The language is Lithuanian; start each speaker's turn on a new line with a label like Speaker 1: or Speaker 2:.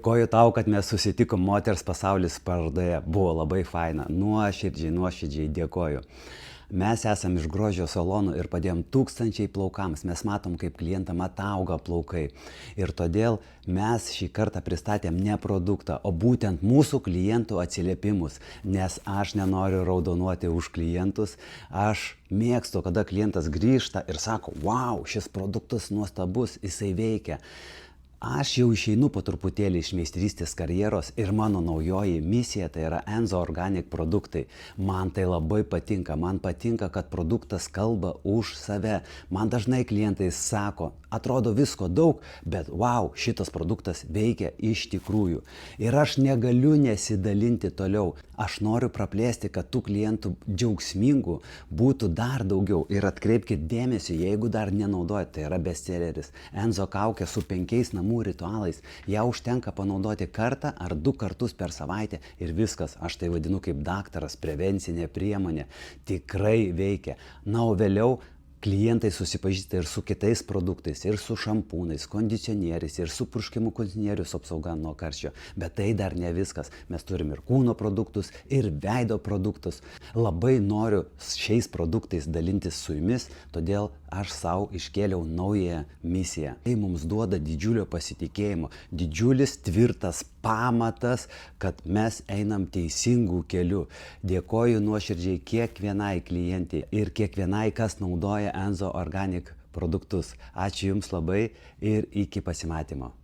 Speaker 1: Koju tau, kad mes susitikom moters pasaulis parodoje. Buvo labai faina. Nuoširdžiai dėkoju. Mes esam iš grožio salonų ir padėjom tūkstančiai plaukams. Mes matom, kaip klientam atauga plaukai. Ir todėl mes šį kartą pristatėm ne produktą, o būtent mūsų klientų atsiliepimus. Nes aš nenoriu raudonuoti už klientus. Aš mėgstu, kada klientas grįžta ir sako, wow, šis produktas nuostabus, jisai veikia. Aš jau išeinu po truputėlį iš meistrystės karjeros ir mano naujoji misija tai yra Enzo Organic produktai. Man tai labai patinka. Man patinka, kad produktas kalba už save. Man dažnai klientai sako, atrodo visko daug, bet wow, šitas produktas veikia iš tikrųjų. Ir aš negaliu nesidalinti toliau. Aš noriu praplėsti, kad tų klientų džiaugsmingų būtų dar daugiau. Ir atkreipkite dėmesį, jeigu dar nenaudojate, tai yra bestselleris. Enzo kaukė su 5 namų ritualais. Ja užtenka panaudoti kartą ar 2 kartus per savaitę ir viskas. Aš tai vadinu kaip daktaras, prevencinė priemonė. Tikrai veikia. Na, o vėliau klientai susipažįsta ir su kitais produktais, ir su šampūnais, kondicionieriais, ir su purškimų kondicionierius apsauga nuo karščio. Bet tai dar ne viskas. Mes turim ir kūno produktus, ir veido produktus. Labai noriu šiais produktais dalintis su jumis, todėl aš savo iškėliau naują misiją. Tai mums duoda didžiulio pasitikėjimo, didžiulis tvirtas pamatas, kad mes einam teisingų kelių. Dėkoju nuoširdžiai kiekvienai klientei ir kiekvienai, kas naudoja Enzo Organic produktus. Ačiū Jums labai ir iki pasimatymo.